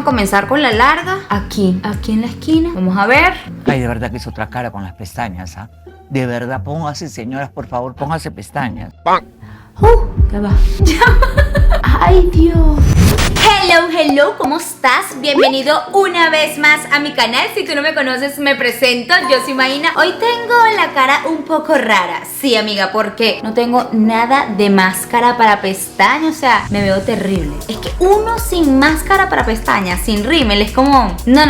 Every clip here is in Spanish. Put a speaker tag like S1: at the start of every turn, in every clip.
S1: a comenzar con la larga. Aquí en la esquina. Vamos a ver.
S2: Ay, de verdad que es otra cara con las pestañas, ¿ah? De verdad, póngase, señoras, por favor, póngase pestañas.
S1: Ya va. Ay, Dios. Hello, ¿cómo estás? Bienvenido una vez más a mi canal. Si tú no me conoces, me presento. Yo soy Maína. Hoy tengo la cara un poco rara. Sí, amiga, porque no tengo nada de máscara para pestañas. O sea, me veo terrible. Es que uno sin máscara para pestañas, sin rímel, es como... No.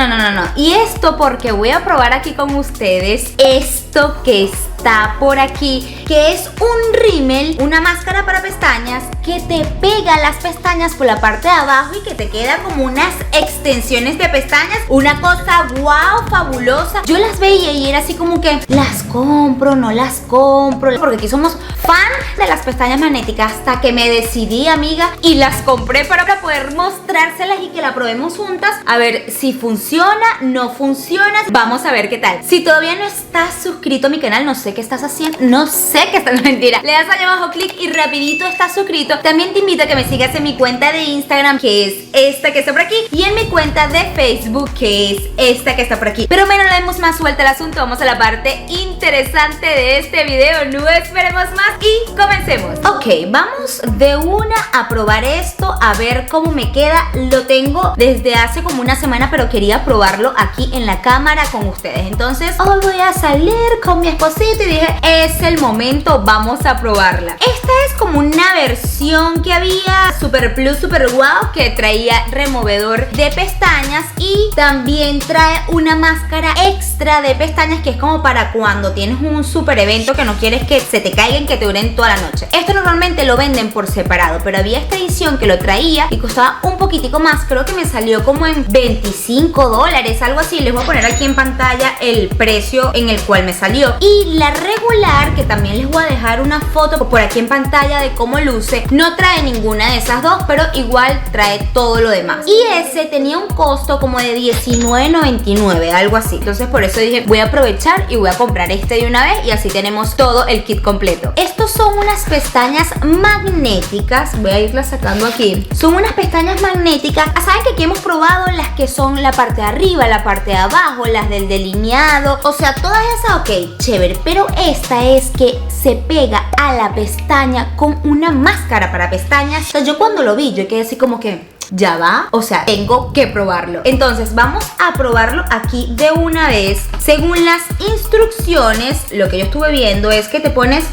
S1: Y esto porque voy a probar aquí con ustedes esto que está por aquí, que es un rímel, una máscara para pestañas que te pega las pestañas por la parte de abajo y que te queda como unas extensiones de pestañas. Una cosa wow, fabulosa. Yo las veía y era así como que las compro, no las compro, porque aquí somos fan de las pestañas magnéticas, hasta que me decidí, amiga, y las compré para poder mostrárselas y que la probemos juntas, a ver si funciona, no funciona. Vamos a ver qué tal. Si todavía no estás suscrito a mi canal, no sé qué estás haciendo, no sé qué estás, mentira, le das allá abajo clic y rapidito estás suscrito. También te invito a que me sigas en mi cuenta de Instagram, que es esta que está por aquí, y en mi cuenta de Facebook, que es esta que está por aquí. Pero bueno, no le demos más vuelta al asunto, vamos a la parte interesante de este video. No esperemos más y comencemos. Ok, vamos de una a probar esto, a ver cómo me queda. Lo tengo desde hace como una semana, pero quería probarlo aquí en la cámara con ustedes. Entonces hoy voy a salir con mi esposito y dije, es el momento, vamos a probarla. Esta es como una versión que había Super Plus, Super Wow, que traía removedor de pestañas y también trae una máscara extra de pestañas que es como para cuando tienes un super evento que no quieres que se te caigan, que te duren toda la noche. Esto normalmente lo venden por separado, pero había esta edición que lo traía y costaba un poquitico más. Creo que me salió como en $25, algo así. Les voy a poner aquí en pantalla el precio en el cual me salió. Y la regular, que también les voy a dejar una foto por aquí en pantalla de cómo luce, no trae ninguna de esas dos, pero igual trae todo lo demás. Y ese tenía un costo como de $19.99, algo así. Entonces por eso dije, voy a aprovechar y voy a comprar este de una vez y así tenemos todo el kit completo. Estos son unas pestañas magnéticas. Voy a irlas sacando aquí. Son unas pestañas magnéticas. Saben que aquí hemos probado las que son la parte de arriba, la parte de abajo, las del delineado. O sea, todas esas, ok, chévere. Pero esta es que se pega a la pestaña con una máscara para pestañas. O sea, yo cuando lo vi, yo quedé así como que... ya va, o sea, tengo que probarlo. Entonces vamos a probarlo aquí de una vez. Según las instrucciones, lo que yo estuve viendo es que te pones,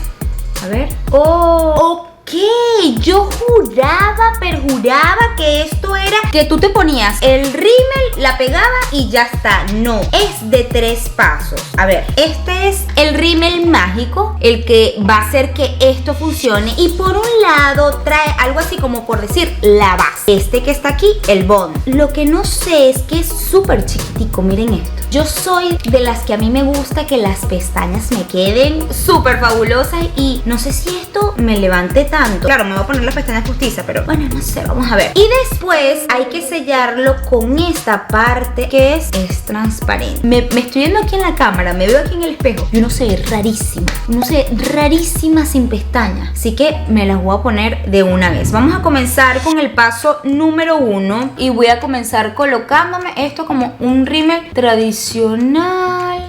S1: a ver, ok, yo perjuraba que esto era que tú te ponías el rímel, la pegaba y ya está. No, es de 3 pasos. A ver, este es el rímel mágico, el que va a hacer que esto funcione. Y por un lado trae algo así como por decir la base. Este que está aquí, el bond. Lo que no sé es que es súper chiquitico, miren esto. Yo soy de las que a mí me gusta que las pestañas me queden súper fabulosas y no sé si esto me levante tanto. Claro, me voy a poner las pestañas postizas, pero bueno, no sé, vamos a ver. Y después hay que sellarlo con esta parte que es transparente. Me estoy viendo aquí en la cámara, me veo aquí en el espejo y uno se ve rarísima sin pestañas. Así que me las voy a poner de una vez. Vamos a comenzar con el paso número 1 y voy a comenzar colocándome esto como un rímel tradicional.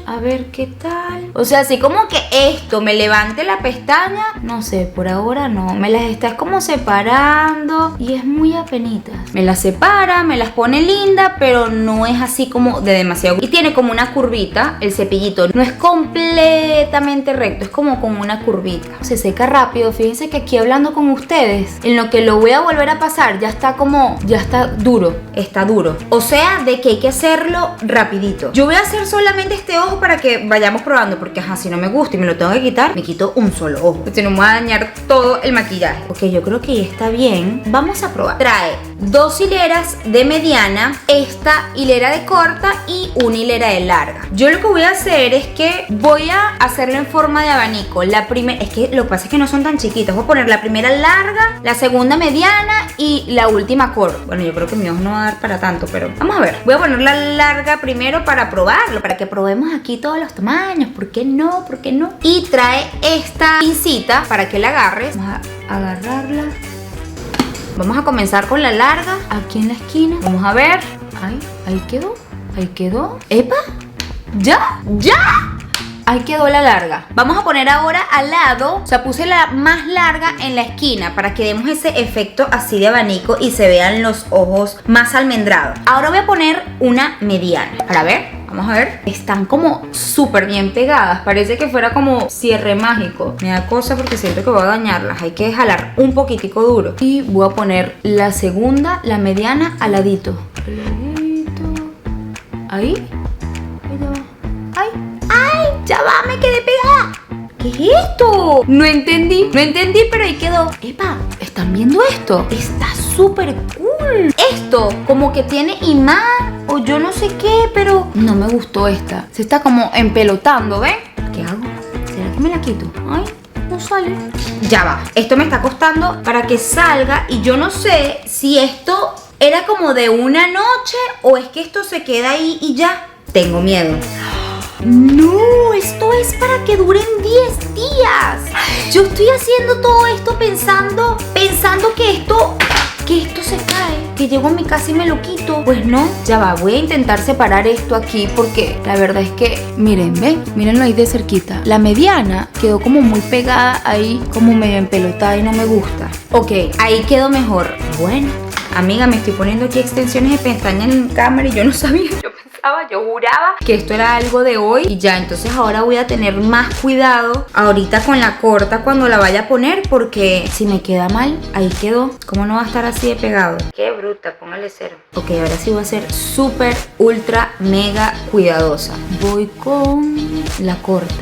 S1: A ver qué tal. O sea, así como que esto me levante la pestaña, no sé, por ahora no. Me las está como separando y es muy apenitas. Me las separa, me las pone linda, pero no es así como de demasiado. Y tiene como una curvita, el cepillito. No es completamente recto, es como con una curvita. Se seca rápido. Fíjense que aquí hablando con ustedes, en lo que lo voy a volver a pasar, ya está duro. Está duro. O sea, de que hay que hacerlo rapidito. Yo voy a hacer solamente este ojo para que vayamos probando, porque ajá, si no me gusta y me lo tengo que quitar, me quito un solo ojo. Si no me va a dañar todo el maquillaje. Ok, yo creo que ya está bien. Vamos a probar. Trae 2 hileras de mediana, esta hilera de corta y una hilera de larga. Yo lo que voy a hacer es que voy a hacerlo en forma de abanico. La primera, es que lo que pasa es que no son tan chiquitas. Voy a poner la primera larga, la segunda mediana y la última corta. Bueno, yo creo que mi ojo no va a dar para tanto, pero vamos a ver. Voy a poner la larga primero para probarlo, para que probemos aquí todos los tamaños. ¿Por qué no? ¿Por qué no? Y trae esta pincita para que la agarres. Vamos a agarrarla. Vamos a comenzar con la larga aquí en la esquina. Vamos a ver. Ay, ahí quedó. Ahí quedó. ¡Epa! ¡Ya! ¡Ya! Ahí quedó la larga. Vamos a poner ahora al lado, o sea, puse la más larga en la esquina para que demos ese efecto así de abanico y se vean los ojos más almendrados. Ahora voy a poner una mediana. Para ver, vamos a ver. Están como súper bien pegadas. Parece que fuera como cierre mágico. Me da cosa porque siento que voy a dañarlas. Hay que jalar un poquitico duro. Y voy a poner la segunda, la mediana, al ladito. Ahí. Ahí. ¡Ay! ¡Ya va! ¡Me quedé pegada! ¿Qué es esto? No entendí, pero ahí quedó. ¡Epa! ¿Están viendo esto? Está súper cool. Esto como que tiene imán o yo no sé qué, pero no me gustó esta. Se está como empelotando, ¿ven? ¿Qué hago? ¿Será que me la quito? Ay, no sale. Ya va. Esto me está costando para que salga y yo no sé si esto era como de una noche o es que esto se queda ahí y ya. Tengo miedo. No, esto es para que duren 10 días. Yo estoy haciendo todo esto pensando que esto se cae, que llego a mi casa y me lo quito. Pues no, ya va, voy a intentar separar esto aquí porque la verdad es que, miren, ven, mírenlo ahí de cerquita. La mediana quedó como muy pegada ahí, como medio empelotada y no me gusta. Ok, ahí quedó mejor. Bueno, amiga, me estoy poniendo aquí extensiones de pestaña en cámara y yo no sabía. Yo juraba que esto era algo de hoy y ya, entonces ahora voy a tener más cuidado ahorita con la corta cuando la vaya a poner porque si me queda mal, ahí quedó. ¿Cómo no va a estar así de pegado? Qué bruta, póngale 0. Ok, ahora sí voy a ser súper, ultra, mega cuidadosa. Voy con la corta.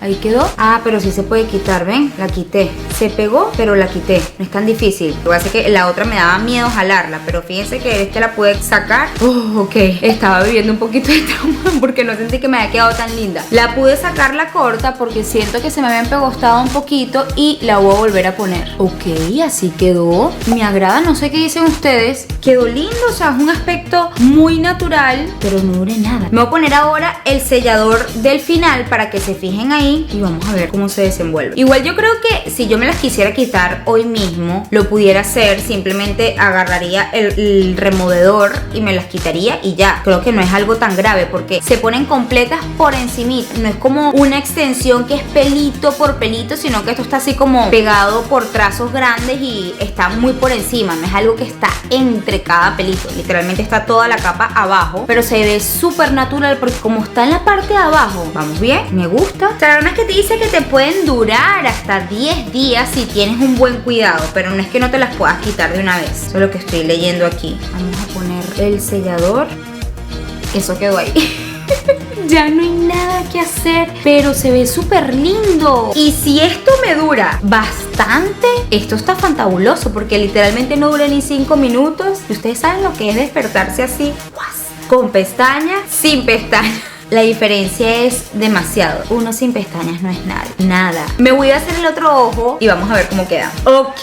S1: Ahí quedó. Ah, pero sí se puede quitar, ¿ven? La quité. Se pegó, pero la quité. No es tan difícil. Lo que pasa es que la otra me daba miedo jalarla, pero fíjense que la pude sacar. Ok. Estaba viviendo un poquito de trauma porque no sentí que me había quedado tan linda. La pude sacar la corta porque siento que se me había empegostado un poquito y la voy a volver a poner. Ok, así quedó. Me agrada, no sé qué dicen ustedes. Quedó lindo, o sea, es un aspecto muy natural, pero no dure nada. Me voy a poner ahora el sellador del final para que se fijen ahí y vamos a ver cómo se desenvuelve. Igual yo creo que si yo me las quisiera quitar hoy mismo, lo pudiera hacer, simplemente agarraría el removedor y me las quitaría y ya. Creo que no es algo tan grave porque se ponen completas por encimita, no es como una extensión que es pelito por pelito, sino que esto está así como pegado por trazos grandes y está muy por encima, no es algo que está entre cada pelito, literalmente está toda la capa abajo, pero se ve súper natural porque como está en la parte de abajo, vamos bien, me gusta. Claro, es que te dice que te pueden durar hasta 10 días si tienes un buen cuidado, pero no es que no te las puedas quitar de una vez. Eso es lo que estoy leyendo aquí. Vamos a poner el sellador. Eso quedó ahí. Ya no hay nada que hacer, pero se ve súper lindo. Y si esto me dura bastante, esto está fantabuloso porque literalmente no dura ni 5 minutos. Y ustedes saben lo que es despertarse así, con pestañas, sin pestañas. La diferencia es demasiado. Uno sin pestañas no es nada. Me voy a hacer el otro ojo y vamos a ver cómo queda. Ok.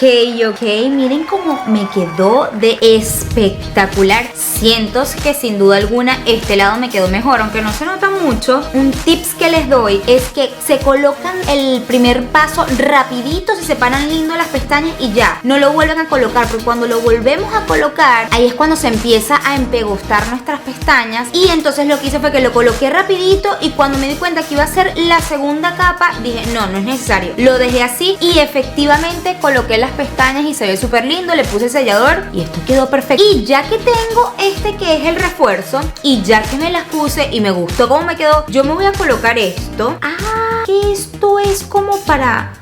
S1: Miren cómo me quedó de espectacular. Siento que sin duda alguna este lado me quedó mejor, aunque no se nota mucho. Un tips que les doy es que se colocan el primer paso rapidito, se separan lindo las pestañas y ya. No lo vuelven a colocar, porque cuando lo volvemos a colocar, ahí es cuando se empieza a empegostar nuestras pestañas. Y entonces lo que hice fue que lo coloqué rapidito y cuando me di cuenta que iba a ser la segunda capa, dije no es necesario. Lo dejé así y efectivamente coloqué las pestañas y se ve súper lindo. Le puse sellador y esto quedó perfecto. Y ya que tengo este que es el refuerzo y ya que me las puse y me gustó cómo me quedó, yo me voy a colocar esto. Ah, que esto es como para...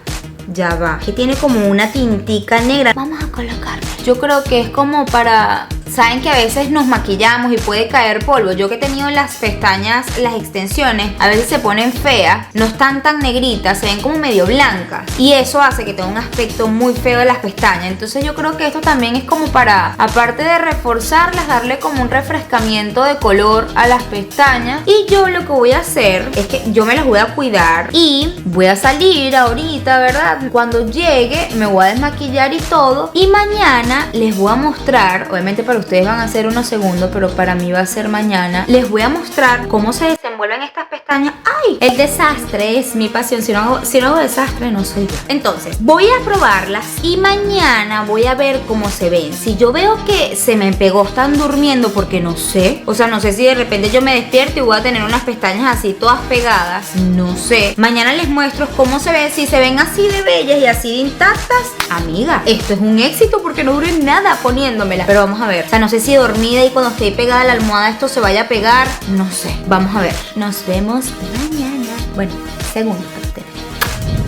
S1: Ya va, que tiene como una tintica negra. Vamos a colocarlo. Yo creo que es como para... Saben que a veces nos maquillamos y puede caer polvo. Yo que he tenido las pestañas, las extensiones, a veces se ponen feas, no están tan negritas, se ven como medio blancas. Y eso hace que tenga un aspecto muy feo de las pestañas. Entonces yo creo que esto también es como para, aparte de reforzarlas, darle como un refrescamiento de color a las pestañas. Y yo lo que voy a hacer es que yo me las voy a cuidar y voy a salir ahorita, ¿verdad? Cuando llegue me voy a desmaquillar y todo. Y mañana les voy a mostrar, obviamente para ustedes van a ser unos segundos, pero para mí va a ser mañana. Les voy a mostrar cómo se desenvuelve desenvuelven estas pestañas. ¡Ay! El desastre es mi pasión. Si no hago desastre, no soy yo. Entonces, voy a probarlas y mañana voy a ver cómo se ven. Si yo veo que se me pegó, están durmiendo, porque no sé. O sea, no sé si de repente yo me despierto y voy a tener unas pestañas así todas pegadas. No sé. Mañana les muestro cómo se ven. Si se ven así de bellas y así de intactas, amiga, esto es un éxito porque no duré nada poniéndomela. Pero vamos a ver. O sea, no sé si dormida y cuando esté pegada a la almohada esto se vaya a pegar. No sé. Vamos a ver. Nos vemos mañana. Bueno, segundo parte.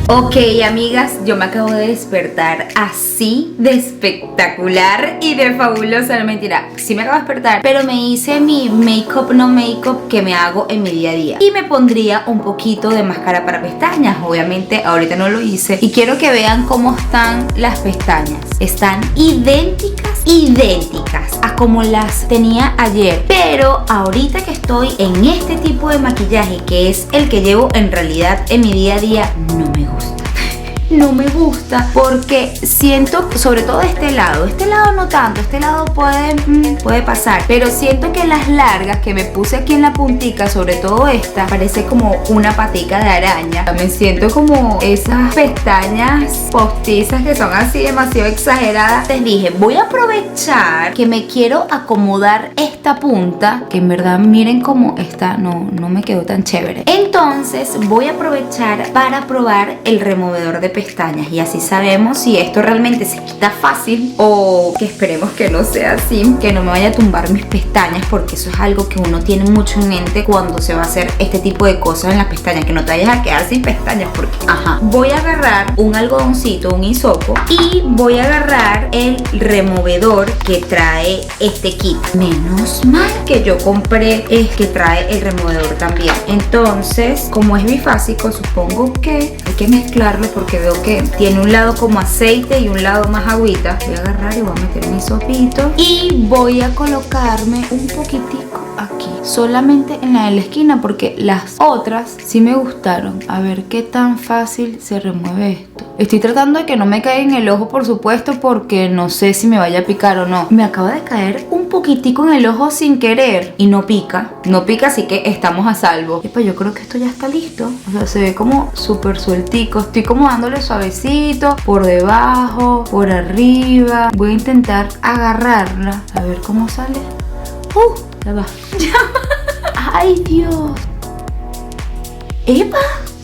S1: Ok, amigas, yo me acabo de despertar así de espectacular y de fabulosa. No, mentira, sí me acabo de despertar, pero me hice mi make-up, no make-up que me hago en mi día a día. Y me pondría un poquito de máscara para pestañas. Obviamente ahorita no lo hice. Y quiero que vean cómo están las pestañas. Están idénticas a como las tenía ayer. Pero ahorita que estoy en este tipo de maquillaje, que es el que llevo en realidad en mi día a día, no me gusta. No me gusta porque siento, sobre todo este lado no tanto, este lado puede pasar, pero siento que las largas que me puse aquí en la puntica, sobre todo esta, parece como una patica de araña. Me siento como esas pestañas postizas que son así demasiado exageradas. Les dije, voy a aprovechar que me quiero acomodar esta punta, que en verdad miren cómo está, no me quedó tan chévere. Entonces voy a aprovechar para probar el removedor de pestañas y así sabemos si esto realmente se quita fácil o que esperemos que no sea así, que no me vaya a tumbar mis pestañas, porque eso es algo que uno tiene mucho en mente cuando se va a hacer este tipo de cosas en las pestañas, que no te vayas a quedar sin pestañas porque, voy a agarrar un algodoncito, un hisopo, y voy a agarrar el removedor que trae este kit. Menos mal que yo compré que trae el removedor también. Entonces, como es bifásico, supongo que hay que mezclarlo porque veo que tiene un lado como aceite y un lado más agüita. Voy a agarrar y voy a meter mi sopito y voy a colocarme un poquitico aquí, solamente en la de la esquina, porque las otras sí me gustaron. A ver qué tan fácil se remueve esto. Estoy tratando de que no me caiga en el ojo, por supuesto, porque no sé si me vaya a picar o no. Me acaba de caer un poquitico en el ojo sin querer y no pica, así que estamos a salvo. Epa, yo creo que esto ya está listo. O sea, se ve como súper sueltico. Estoy como dándole suavecito por debajo, por arriba. Voy a intentar agarrarla, a ver cómo sale. Ya va. Ay, Dios. Epa,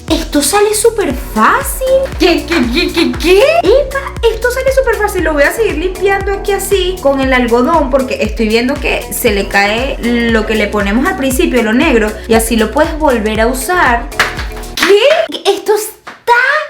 S1: esto sale súper fácil. ¿Qué? Epa, esto sale súper fácil. Lo voy a seguir limpiando aquí así con el algodón, porque estoy viendo que se le cae lo que le ponemos al principio, lo negro, y así lo puedes volver a usar. ¿Qué? Esto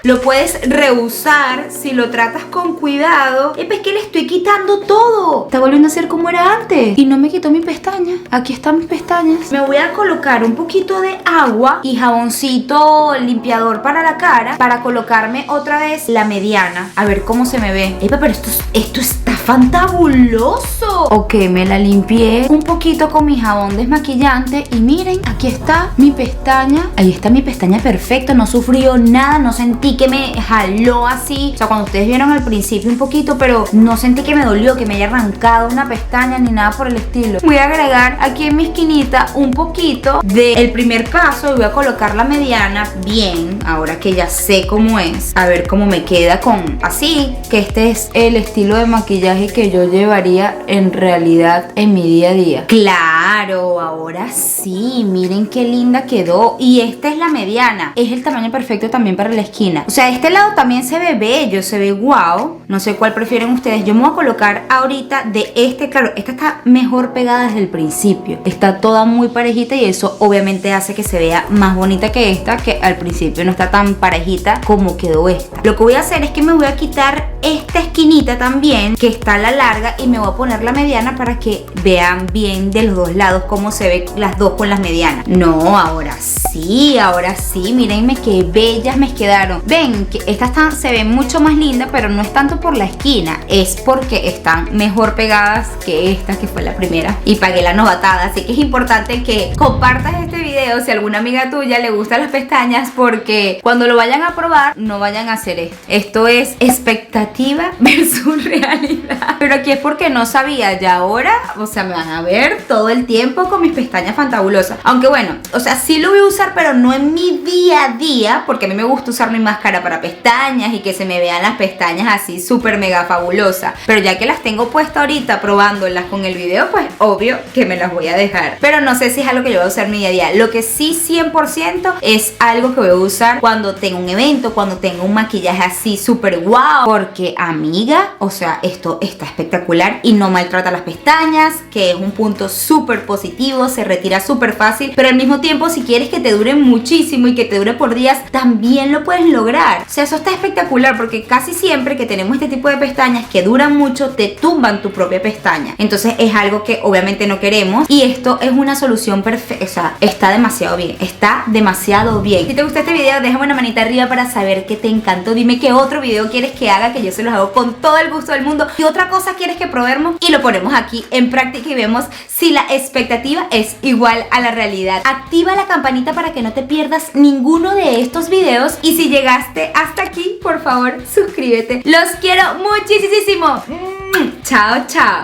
S1: lo puedes reusar si lo tratas con cuidado. Es que le estoy quitando todo. Está volviendo a ser como era antes. Y no me quitó mi pestaña. Aquí están mis pestañas. Me voy a colocar un poquito de agua y jaboncito limpiador para la cara, para colocarme otra vez la mediana. A ver cómo se me ve. Pero esto está fantabuloso. Ok, me la limpié un poquito con mi jabón desmaquillante. Y miren, aquí está mi pestaña. Ahí está mi pestaña perfecto. No sufrió nada, no sentí que me jaló así. O sea, cuando ustedes vieron al principio un poquito, pero no sentí que me dolió, que me haya arrancado una pestaña ni nada por el estilo. Voy a agregar aquí en mi esquinita un poquito del primer paso y voy a colocar la mediana bien, ahora que ya sé cómo es. A ver cómo me queda con así, que este es el estilo de maquillaje que yo llevaría en realidad en mi día a día. Claro, ahora sí, miren qué linda quedó. Y esta es la mediana, es el tamaño perfecto también para la esquina. O sea, este lado también se ve bello, se ve wow. No sé cuál prefieren ustedes. Yo me voy a colocar ahorita de este. Claro, esta está mejor pegada desde el principio. Está toda muy parejita y eso obviamente hace que se vea más bonita que esta, que al principio no está tan parejita como quedó esta. Lo que voy a hacer es que me voy a quitar esta esquinita también, que está a la larga, y me voy a poner la mediana para que vean bien de los dos lados cómo se ve las dos con las medianas. No, ahora sí, mírenme qué bellas me quedaron. Ven que estas se ven mucho más lindas, pero no es tanto por la esquina, es porque están mejor pegadas que esta, que fue la primera, y pagué la novatada. Así que es importante que compartas este video si a alguna amiga tuya le gustan las pestañas, porque cuando lo vayan a probar no vayan a hacer esto. Esto es expectativa versus realidad. Pero aquí es porque no sabía, ya ahora, o sea, me van a ver todo el el tiempo con mis pestañas fantabulosas. Aunque bueno, o sea, sí lo voy a usar, pero no en mi día a día, porque a mí me gusta usar mi máscara para pestañas y que se me vean las pestañas así súper mega fabulosas. Pero ya que las tengo puestas ahorita probándolas con el video, pues obvio que me las voy a dejar. Pero no sé si es algo que yo voy a usar mi día a día. Lo que sí 100% es algo que voy a usar cuando tengo un evento, cuando tengo un maquillaje así súper guau. Porque amiga, o sea, esto está espectacular y no maltrata las pestañas, que es un punto súper positivo, se retira súper fácil, pero al mismo tiempo si quieres que te dure muchísimo y que te dure por días, también lo puedes lograr. O sea, eso está espectacular porque casi siempre que tenemos este tipo de pestañas que duran mucho, te tumban tu propia pestaña. Entonces es algo que obviamente no queremos y esto es una solución perfecta. O sea, está demasiado bien, está demasiado bien. Si te gustó este video, déjame una manita arriba para saber que te encantó. Dime qué otro video quieres que haga, que yo se los hago con todo el gusto del mundo. ¿Qué otra cosa quieres que probemos? Y lo ponemos aquí en práctica y vemos si la expectativa es igual a la realidad. Activa la campanita para que no te pierdas ninguno de estos videos. Y si llegaste hasta aquí, por favor, suscríbete. Los quiero muchísimo. Chao, chao.